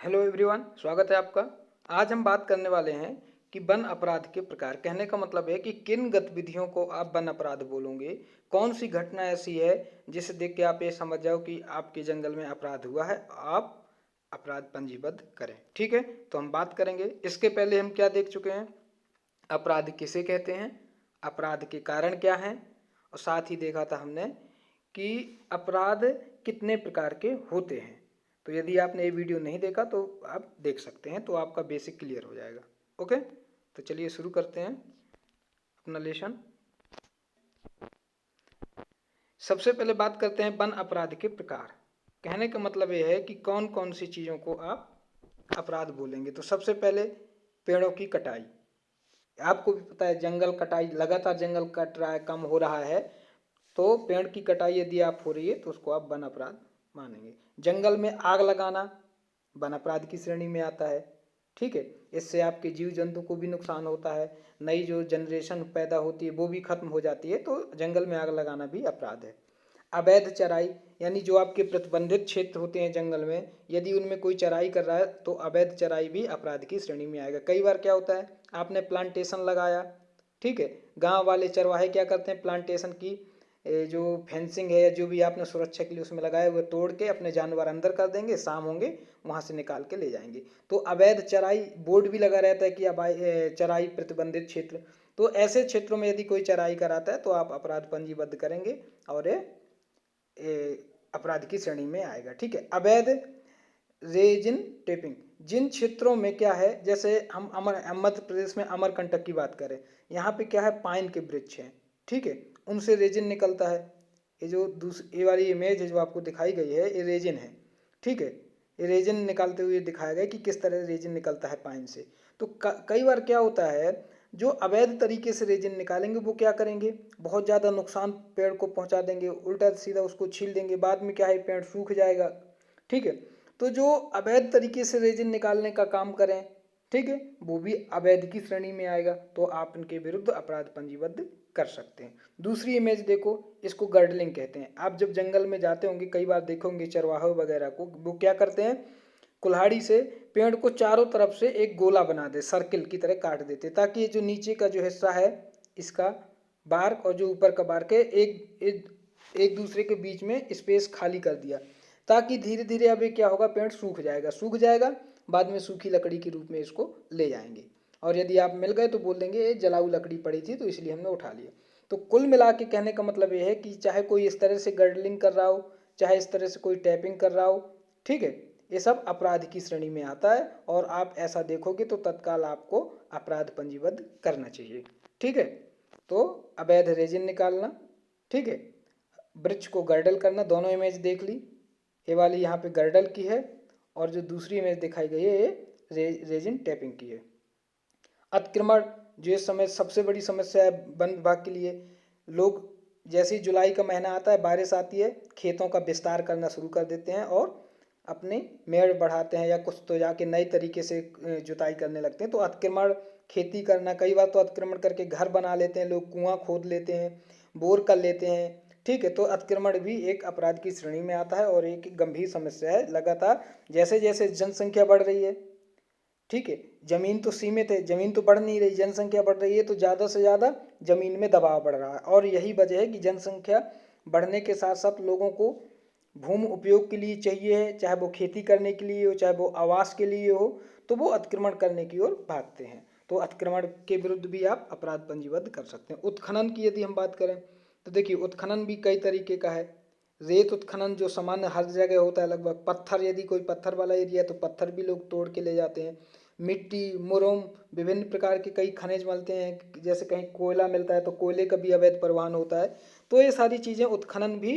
Hello everyone, स्वागत है आपका। आज हम बात करने वाले हैं कि वन अपराध के प्रकार। कहने का मतलब है कि किन गतिविधियों को आप वन अपराध बोलोगे। कौन सी घटना ऐसी है जिसे देख के आप ये समझ जाओ कि आपके जंगल में अपराध हुआ है, आप अपराध पंजीबद्ध करें। ठीक है, तो हम बात करेंगे। इसके पहले हम क्या देख चुके हैं, अपराध किसे कहते हैं, अपराध के कारण क्या हैं, और साथ ही देखा था हमने कि अपराध कितने प्रकार के होते हैं। तो यदि आपने ये वीडियो नहीं देखा तो आप देख सकते हैं, तो आपका बेसिक क्लियर हो जाएगा। ओके, तो चलिए शुरू करते हैं अपना लेसन। सबसे पहले बात करते हैं वन अपराध के प्रकार। कहने का मतलब ये है कि कौन कौन सी चीज़ों को आप अपराध बोलेंगे। तो सबसे पहले पेड़ों की कटाई। आपको भी पता है जंगल कटाई, लगातार जंगल कट रहा है, कम हो रहा है, तो पेड़ की कटाई यदि आप हो रही है तो उसको आप वन अपराध मानेंगे। जंगल में आग लगाना वन अपराध की श्रेणी में आता है। ठीक है, इससे आपके जीव जंतु को भी नुकसान होता है, नई जो जनरेशन पैदा होती है वो भी खत्म हो जाती है, तो जंगल में आग लगाना भी अपराध है। अवैध चराई, यानी जो आपके प्रतिबंधित क्षेत्र होते हैं जंगल में, यदि उनमें कोई चराई कर रहा है तो अवैध चराई भी अपराध की श्रेणी में आएगा। कई बार क्या होता है, आपने प्लांटेशन लगाया, ठीक है, गांव वाले चरवाहे क्या करते हैं, प्लांटेशन की जो फेंसिंग है या जो भी आपने सुरक्षा के लिए उसमें लगाया वो तोड़ के अपने जानवर अंदर कर देंगे, शाम होंगे वहां से निकाल के ले जाएंगे। तो अवैध चराई बोर्ड भी लगा रहता है कि चराई प्रतिबंधित क्षेत्र। तो ऐसे क्षेत्रों में यदि कोई चराई कराता है तो आप अपराध पंजीबद्ध करेंगे और अपराध की श्रेणी में आएगा। ठीक है, अवैध रेजिन टेपिंग, जिन क्षेत्रों में क्या है, जैसे हम मध्य प्रदेश में अमरकंटक की बात करें, यहाँ पे क्या है, पाइन के वृक्ष हैं, ठीक है, उनसे रेजिन निकलता है। ये जो ये वाली इमेज है जो आपको दिखाई गई है, ये रेजिन है। ठीक है, ये रेजिन निकालते हुए दिखाया गया कि किस तरह रेजिन निकलता है पाइन से। तो कई बार क्या होता है, जो अवैध तरीके से रेजिन निकालेंगे वो क्या करेंगे, बहुत ज़्यादा नुकसान पेड़ को पहुंचा देंगे, उल्टा सीधा उसको छील देंगे, बाद में क्या है, पेड़ सूख जाएगा। ठीक है, तो जो अवैध तरीके से रेजिन निकालने का काम करें, ठीक है, वो भी अवैध की श्रेणी में आएगा, तो आप इनके विरुद्ध अपराध पंजीबद्ध कर सकते हैं। दूसरी इमेज देखो, इसको गर्डलिंग कहते हैं। आप जब जंगल में जाते होंगे कई बार देखोगे चरवाहे वगैरह को, वो क्या करते हैं, कुल्हाड़ी से पेड़ को चारों तरफ से एक गोला बना दे, सर्किल की तरह काट देते, ताकि ये जो नीचे का जो हिस्सा है इसका बार्क और जो ऊपर का बार्क है एक दूसरे के बीच में स्पेस खाली कर दिया, ताकि धीरे धीरे अब ये क्या होगा, पेड़ सूख जाएगा, बाद में सूखी लकड़ी के रूप में इसको ले जाएंगे। और यदि आप मिल गए तो बोल देंगे ये जलाऊ लकड़ी पड़ी थी तो इसलिए हमने उठा लिया। तो कुल मिला के कहने का मतलब ये है कि चाहे कोई इस तरह से गर्डलिंग कर रहा हो, चाहे इस तरह से कोई टैपिंग कर रहा हो, ठीक है, ये सब अपराध की श्रेणी में आता है, और आप ऐसा देखोगे तो तत्काल आपको अपराध पंजीबद्ध करना चाहिए। ठीक है, तो अवैध रेजिन निकालना, ठीक है, वृक्ष को गर्डल करना, दोनों इमेज देख ली, ये वाली यहाँ पे गर्डल की है और जो दूसरी इमेज दिखाई गई है ये रेजिन टैपिंग की है। अतिक्रमण, जो इस समय सबसे बड़ी समस्या है वन विभाग के लिए। लोग जैसे ही जुलाई का महीना आता है, बारिश आती है, खेतों का विस्तार करना शुरू कर देते हैं और अपने मेड़ बढ़ाते हैं, या कुछ तो जाके नए तरीके से जुताई करने लगते हैं। तो अतिक्रमण खेती करना, कई बार तो अतिक्रमण करके घर बना लेते हैं लोग, कुआं खोद लेते हैं, बोर कर लेते हैं। ठीक है, तो अतिक्रमण भी एक अपराध की श्रेणी में आता है और एक गंभीर समस्या है। लगातार जैसे जैसे जनसंख्या बढ़ रही है, ठीक है, जमीन तो सीमित है, जमीन तो बढ़ नहीं रही, जनसंख्या बढ़ रही है, तो ज़्यादा से ज़्यादा जमीन में दबाव बढ़ रहा है। और यही वजह है कि जनसंख्या बढ़ने के साथ साथ लोगों को भूमि उपयोग के लिए चाहिए है, चाहे वो खेती करने के लिए हो, चाहे वो आवास के लिए हो, तो वो अतिक्रमण करने की ओर भागते हैं। तो अतिक्रमण के विरुद्ध भी आप अपराध पंजीबद्ध कर सकते हैं। उत्खनन की यदि हम बात करें तो देखिए, उत्खनन भी कई तरीके का है। रेत उत्खनन जो सामान्य हर जगह होता है लगभग, पत्थर, यदि कोई पत्थर वाला एरिया है तो पत्थर भी लोग तोड़ के ले जाते हैं। मिट्टी, मुरुम, विभिन्न प्रकार के कई खनिज मिलते हैं, जैसे कहीं कोयला मिलता है तो कोयले का भी अवैध परिवहन होता है। तो ये सारी चीज़ें, उत्खनन भी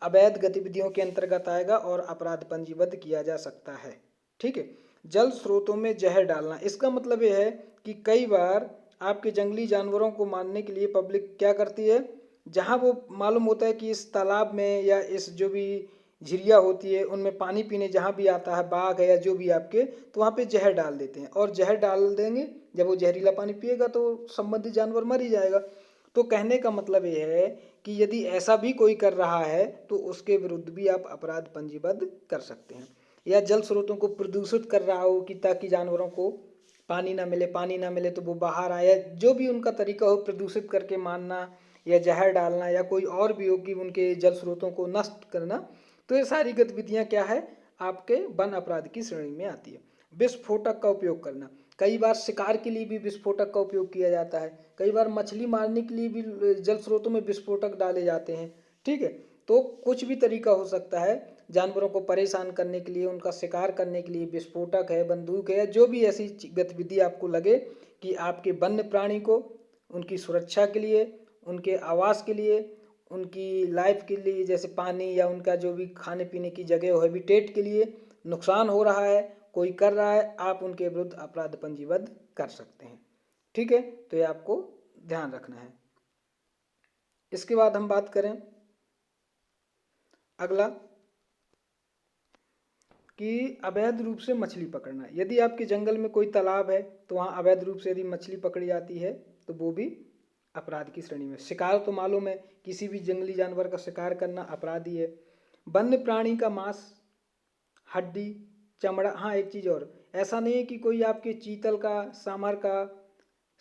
अवैध गतिविधियों के अंतर्गत आएगा और अपराध पंजीबद्ध किया जा सकता है। ठीक है, जल स्रोतों में जहर डालना, इसका मतलब यह है कि कई बार आपके जंगली जानवरों को मारने के लिए पब्लिक क्या करती है, जहाँ वो मालूम होता है कि इस तालाब में या इस जो भी झिरिया होती है उनमें पानी पीने जहाँ भी आता है बाघ है या जो भी आपके, तो वहाँ पे जहर डाल देते हैं, और जहर डाल देंगे, जब वो जहरीला पानी पिएगा तो संबंधित जानवर मर ही जाएगा। तो कहने का मतलब ये है कि यदि ऐसा भी कोई कर रहा है तो उसके विरुद्ध भी आप अपराध पंजीबद्ध कर सकते हैं। या जल स्रोतों को प्रदूषित कर रहा हो कि ताकि जानवरों को पानी ना मिले तो वो बाहर आए, जो भी उनका तरीका हो प्रदूषित करके मारना या जहर डालना या कोई और भी हो कि उनके जल स्रोतों को नष्ट करना, तो ये सारी गतिविधियां क्या है, आपके वन अपराध की श्रेणी में आती है। विस्फोटक का उपयोग करना, कई बार शिकार के लिए भी विस्फोटक का उपयोग किया जाता है, कई बार मछली मारने के लिए भी जल स्रोतों में विस्फोटक डाले जाते हैं। ठीक है, तो कुछ भी तरीका हो सकता है जानवरों को परेशान करने के लिए, उनका शिकार करने के लिए, विस्फोटक है, बंदूक है, जो भी ऐसी गतिविधि आपको लगे कि आपके वन्य प्राणी को उनकी सुरक्षा के लिए, उनके आवास के लिए, उनकी लाइफ के लिए, जैसे पानी या उनका जो भी खाने पीने की जगह हो, हैबिटेट के लिए नुकसान हो रहा है, कोई कर रहा है, आप उनके विरुद्ध अपराध पंजीबद्ध कर सकते हैं। ठीक है, तो ये आपको ध्यान रखना है। इसके बाद हम बात करें अगला कि अवैध रूप से मछली पकड़ना। यदि आपके जंगल में कोई तालाब है तो वहाँ अवैध रूप से यदि मछली पकड़ी जाती है तो वो भी अपराध की श्रेणी में। शिकार तो मालूम है, किसी भी जंगली जानवर का शिकार करना अपराध ही है। वन्य प्राणी का मांस, हड्डी, चमड़ा, हाँ एक चीज़ और, ऐसा नहीं है कि कोई आपके चीतल का, सांभर का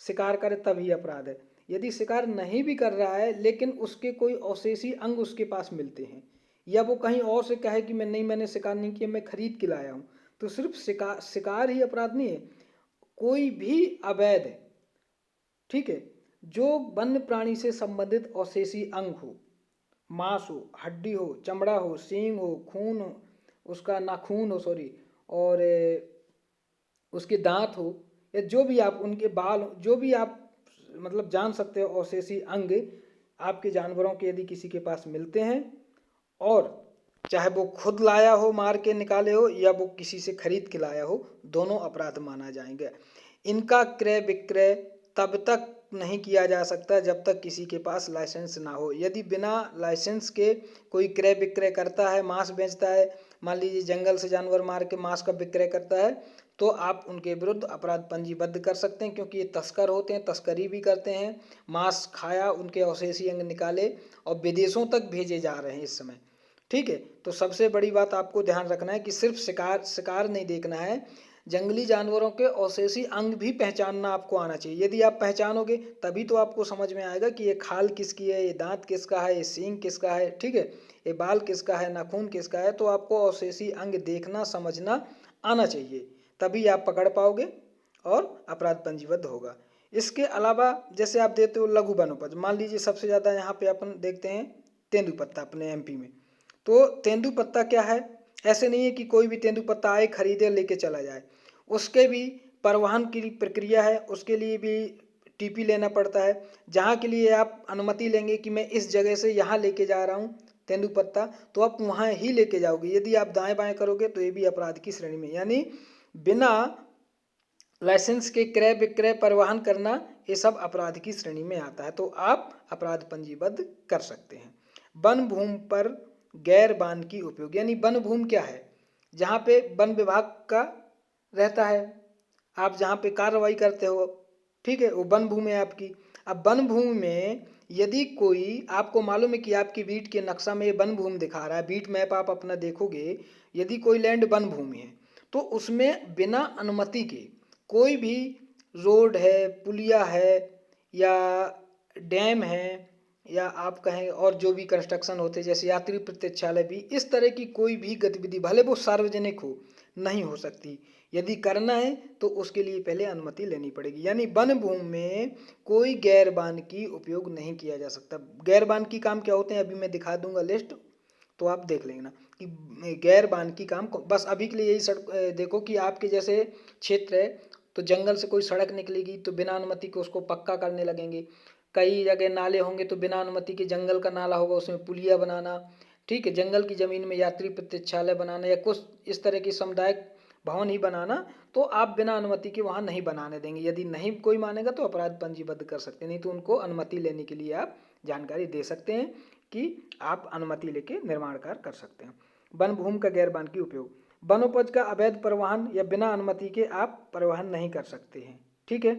शिकार करे तभी अपराध है। यदि शिकार नहीं भी कर रहा है लेकिन उसके कोई अवशेषी अंग उसके पास मिलते हैं, या वो कहीं और से कहे कि मैंने शिकार नहीं किया, मैं खरीद के लाया हूँ, तो सिर्फ शिकार ही अपराध नहीं है, कोई भी अवैध, ठीक है, जो वन्य प्राणी से संबंधित अवशेषी अंग हो, मांस हो, हड्डी हो, चमड़ा हो, सींग हो, खून हो, उसका नाखून हो, सॉरी, और उसके दांत हो, या जो भी आप उनके बाल हो, जो भी आप मतलब जान सकते हो अवशेषी अंग आपके जानवरों के यदि किसी के पास मिलते हैं, और चाहे वो खुद लाया हो, मार के निकाले हो, या वो किसी से खरीद के लाया हो, दोनों अपराध माना जाएंगे। इनका क्रय विक्रय तब तक नहीं किया जा सकता जब तक किसी के पास लाइसेंस ना हो। यदि बिना लाइसेंस के कोई क्रय विक्रय करता है, मांस बेचता है, मान लीजिए जंगल से जानवर मार के मांस का विक्रय करता है, तो आप उनके विरुद्ध अपराध पंजीबद्ध कर सकते हैं, क्योंकि ये तस्कर होते हैं, तस्करी भी करते हैं, मांस खाया, उनके अवशेषी अंग निकाले और विदेशों तक भेजे जा रहे हैं इस समय। ठीक है, तो सबसे बड़ी बात आपको ध्यान रखना है कि सिर्फ शिकार नहीं देखना है, जंगली जानवरों के अवशेषी अंग भी पहचानना आपको आना चाहिए। यदि आप पहचानोगे तभी तो आपको समझ में आएगा कि ये खाल किसकी है, ये दांत किसका है, ये सींग किसका है, ठीक है, ये बाल किसका है, नाखून किसका है, तो आपको अवशेषी अंग देखना समझना आना चाहिए, तभी आप पकड़ पाओगे और अपराध पंजीबद्ध होगा। इसके अलावा जैसे आप देते हो लघु वनोपज, मान लीजिए सबसे ज़्यादा यहाँ पे अपन देखते हैं तेंदुपत्ता अपने एमपी में। तो तेंदुपत्ता क्या है, ऐसे नहीं है कि कोई भी तेंदुपत्ता आए, खरीदे, लेके चला जाए, उसके भी परिवहन की प्रक्रिया है, उसके लिए भी टीपी लेना पड़ता है, जहाँ के लिए आप अनुमति लेंगे कि मैं इस जगह से यहाँ लेके जा रहा हूँ तेंदुपत्ता, तो आप वहाँ ही लेके जाओगे। यदि आप दाएं बाएं करोगे तो ये भी अपराध की श्रेणी में, यानी बिना लाइसेंस के क्रय विक्रय परिवहन करना, ये सब अपराध की श्रेणी में आता है, तो आप अपराध पंजीबद्ध कर सकते हैं। वन भूमि पर गैर बानकी उपयोग, यानी वन भूमि क्या है, जहाँ पे वन विभाग का रहता है, आप जहाँ पे कार्रवाई करते हो, ठीक है, वो वन भूमि है आपकी। अब वन भूमि में यदि कोई, आपको मालूम है कि आपकी बीट के नक्शा में वन भूमि दिखा रहा है, बीट मैप आप अपना देखोगे, यदि कोई लैंड वन भूमि है तो उसमें बिना अनुमति के कोई भी रोड है, पुलिया है, या डैम है, या आप कहें और जो भी कंस्ट्रक्शन होते जैसे यात्री प्रतीक्षालय भी, इस तरह की कोई भी गतिविधि भले वो सार्वजनिक हो, नहीं हो सकती। यदि करना है तो उसके लिए पहले अनुमति लेनी पड़ेगी, यानी वन भूमि में कोई गैर बानकी उपयोग नहीं किया जा सकता। गैर बानकी काम क्या होते हैं अभी मैं दिखा दूंगा लिस्ट, तो आप देख लेना कि गैर बानकी काम बस अभी के लिए यही सड़क देखो कि आपके जैसे क्षेत्र है तो जंगल से कोई सड़क निकलेगी तो बिना अनुमति के उसको पक्का करने लगेंगे, कई जगह नाले होंगे तो बिना अनुमति के जंगल का नाला होगा उसमें पुलिया बनाना, ठीक है, जंगल की जमीन में यात्री प्रतीक्षालय बनाना, या कुछ इस तरह की सामुदायिक भवन ही बनाना, तो आप बिना अनुमति के वहाँ नहीं बनाने देंगे। यदि नहीं कोई मानेगा तो अपराध पंजीबद्ध कर सकते हैं, नहीं तो उनको अनुमति लेने के लिए आप जानकारी दे सकते हैं कि आप अनुमति लेके निर्माण कार्य कर सकते हैं। वन भूमि का गैर बानकी उपयोग, वनोपज का अवैध परिवहन या बिना अनुमति के आप परिवहन नहीं कर सकते हैं, ठीक है।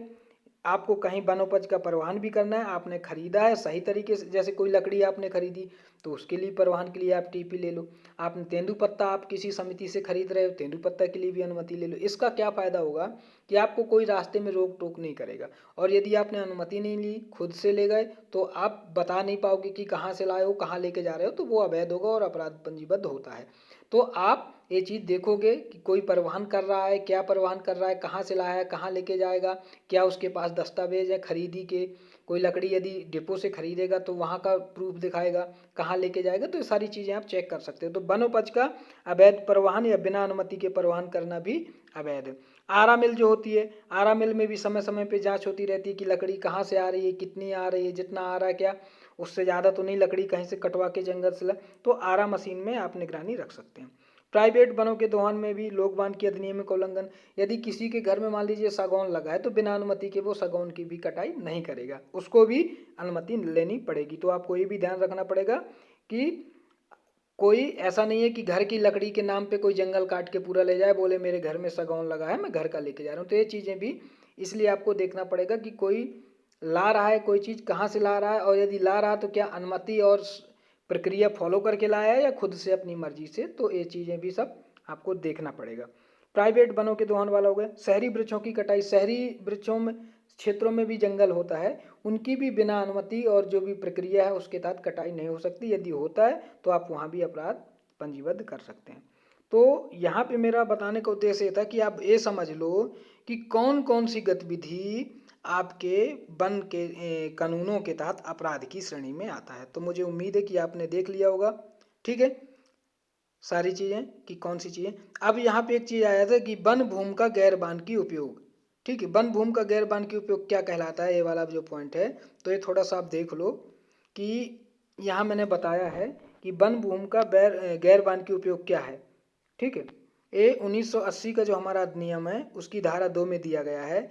आपको कहीं वनोपज का परिवहन भी करना है, आपने खरीदा है सही तरीके से, जैसे कोई लकड़ी आपने खरीदी तो उसके लिए परिवहन के लिए आप टीपी ले लो। आपने तेंदुपत्ता आप किसी समिति से खरीद रहे हो, तेंदुपत्ता के लिए भी अनुमति ले लो। इसका क्या फायदा होगा कि आपको कोई रास्ते में रोक टोक नहीं करेगा। और यदि आपने अनुमति नहीं ली, खुद से ले गए, तो आप बता नहीं पाओगे कि कहाँ से लाए हो, कहाँ लेके जा रहे हो, तो वो अवैध होगा और अपराध पंजीबद्ध होता है। तो आप ये चीज़ देखोगे कि कोई परिवहन कर रहा है, क्या परिवहन कर रहा है, कहाँ से लाया है, कहाँ लेके जाएगा, क्या उसके पास दस्तावेज है खरीदी के। कोई लकड़ी यदि डिपो से खरीदेगा तो वहाँ का प्रूफ दिखाएगा, कहाँ लेके जाएगा, तो ये सारी चीज़ें आप चेक कर सकते हो। तो वनोपज का अवैध परिवहन या बिना अनुमति के परिवहन करना भी अवैध है। आरा मिल जो होती है, आरा मिल में भी समय समय पे जांच होती रहती है कि लकड़ी कहाँ से आ रही है, कितनी आ रही है, जितना आ रहा है क्या उससे ज़्यादा तो नहीं लकड़ी कहीं से कटवा के जंगल से तो आरा मशीन में आप निगरानी रख सकते हैं। प्राइवेट वनों के दोहन में भी लोक वाहन की अधिनियम का उल्लंघन, यदि किसी के घर में मान लीजिए सागौन लगा है तो बिना अनुमति के वो सागौन की भी कटाई नहीं करेगा, उसको भी अनुमति लेनी पड़ेगी। तो आपको ये भी ध्यान रखना पड़ेगा कि कोई ऐसा नहीं है कि घर की लकड़ी के नाम पे कोई जंगल काट के पूरा ले जाए, बोले मेरे घर में सागौन लगा है मैं घर का लेके जा रहा हूँ। तो ये चीज़ें भी इसलिए आपको देखना पड़ेगा कि कोई ला रहा है कोई चीज़ कहाँ से ला रहा है, और यदि ला रहा है तो क्या अनुमति और प्रक्रिया फॉलो करके लाया है या खुद से अपनी मर्जी से। तो ये चीज़ें भी सब आपको देखना पड़ेगा। प्राइवेट वनों के दोहन वाला हो गया। शहरी वृक्षों की कटाई, शहरी वृक्षों में क्षेत्रों में भी जंगल होता है, उनकी भी बिना अनुमति और जो भी प्रक्रिया है उसके तहत कटाई नहीं हो सकती। यदि होता है तो आप वहाँ भी अपराध पंजीबद्ध कर सकते हैं। तो यहाँ पे मेरा बताने का उद्देश्य ये था कि आप ये समझ लो कि कौन कौन सी गतिविधि आपके वन के कानूनों के तहत अपराध की श्रेणी में आता है। तो मुझे उम्मीद है कि आपने देख लिया होगा, ठीक है, सारी चीज़ें कि कौन सी चीज़ें। अब यहाँ पे एक चीज़ आया था कि वन भूमि का गैर बानकी उपयोग, ठीक है, वन भूमि का गैर बानकी उपयोग क्या कहलाता है, ये वाला जो पॉइंट है। तो ये थोड़ा सा आप देख लो कि यहाँ मैंने बताया है कि वन भूमि का गैर बानकी उपयोग क्या है, ठीक है। ये 1980 का जो हमारा अधिनियम है उसकी धारा 2 में दिया गया है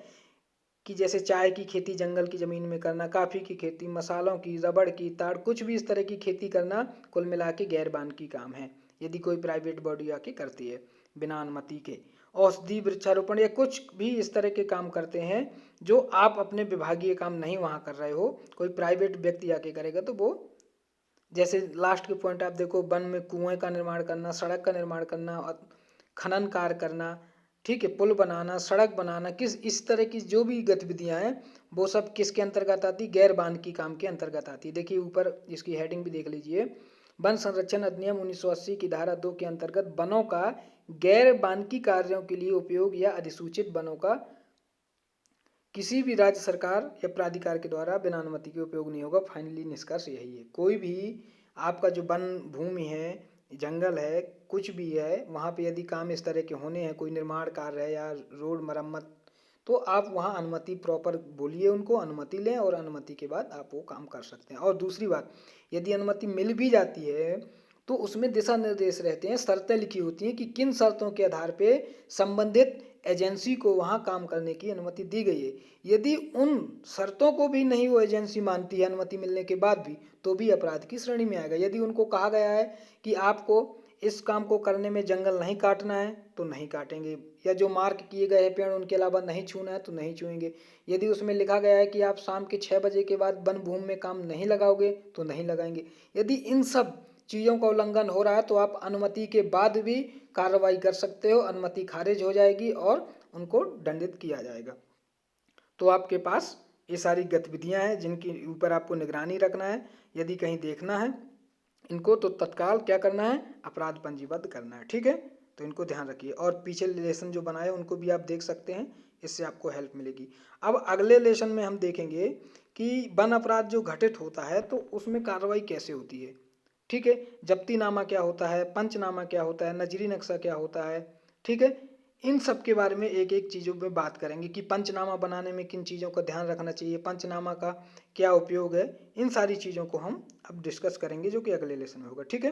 कि जैसे चाय की खेती जंगल की ज़मीन में करना, कॉफ़ी की खेती, मसालों की, रबड़ की, ताड़, कुछ भी इस तरह की खेती करना कुल मिला के गैर बानकी काम है यदि कोई प्राइवेट बॉडी आके करती है बिना अनुमति के। औषधि वृक्षारोपण या कुछ भी इस तरह के काम करते हैं जो आप अपने विभागीय काम नहीं वहाँ कर रहे हो, कोई प्राइवेट व्यक्ति आके करेगा तो वो, जैसे लास्ट के पॉइंट आप देखो, वन में कुएं का निर्माण करना, सड़क का निर्माण करना और खनन कार्य करना, ठीक है, पुल बनाना, सड़क बनाना, किस इस तरह की जो भी गतिविधियां हैं वो सब किसके अंतर्गत आती, गैर बानकी काम के अंतर्गत आती है। देखिए ऊपर इसकी हेडिंग भी देख लीजिए, वन संरक्षण अधिनियम 1980 की धारा 2 के अंतर्गत वनों का गैर बानकी कार्यों के लिए उपयोग या अधिसूचित वनों का किसी भी राज्य सरकार या प्राधिकार के द्वारा बिना अनुमति के उपयोग नहीं होगा। फाइनली निष्कर्ष यही है, कोई भी आपका जो वन भूमि है, जंगल है, कुछ भी है, वहाँ पे यदि काम इस तरह के होने हैं, कोई निर्माण कार्य है या रोड मरम्मत, तो आप वहाँ अनुमति प्रॉपर बोलिए उनको, अनुमति लें और अनुमति के बाद आप वो काम कर सकते हैं। और दूसरी बात, यदि अनुमति मिल भी जाती है तो उसमें दिशा निर्देश रहते हैं, शर्तें लिखी होती हैं कि किन शर्तों के आधार पे संबंधित एजेंसी को वहाँ काम करने की अनुमति दी गई है। यदि उन शर्तों को भी नहीं वो एजेंसी मानती है अनुमति मिलने के बाद भी, तो भी अपराध की श्रेणी में आएगा। यदि उनको कहा गया है कि आपको इस काम को करने में जंगल नहीं काटना है तो नहीं काटेंगे, या जो मार्क किए गए हैं पेड़ उनके अलावा नहीं छूना है तो नहीं छूएंगे। यदि उसमें लिखा गया है कि आप शाम के 6 बजे के बाद वन भूमि में काम नहीं लगाओगे तो नहीं लगाएंगे। यदि इन सब चीज़ों का उल्लंघन हो रहा है तो आप अनुमति के बाद भी कार्रवाई कर सकते हो, अनुमति खारिज हो जाएगी और उनको दंडित किया जाएगा। तो आपके पास ये सारी गतिविधियां हैं जिनके ऊपर आपको निगरानी रखना है। यदि कहीं देखना है इनको तो तत्काल क्या करना है, अपराध पंजीबद्ध करना है, ठीक है। तो इनको ध्यान रखिए और पीछे लेसन जो बनाए उनको भी आप देख सकते हैं, इससे आपको हेल्प मिलेगी। अब अगले लेसन में हम देखेंगे कि वन अपराध जो घटित होता है तो उसमें कार्रवाई कैसे होती है, ठीक है। जब्तीनामा क्या होता है, पंचनामा क्या होता है, नजरी नक्शा क्या होता है, ठीक है। इन सब के बारे में एक एक चीज़ों में बात करेंगे कि पंचनामा बनाने में किन चीज़ों का ध्यान रखना चाहिए, पंचनामा का क्या उपयोग है। इन सारी चीज़ों को हम अब डिस्कस करेंगे जो कि अगले लेसन में होगा, ठीक है।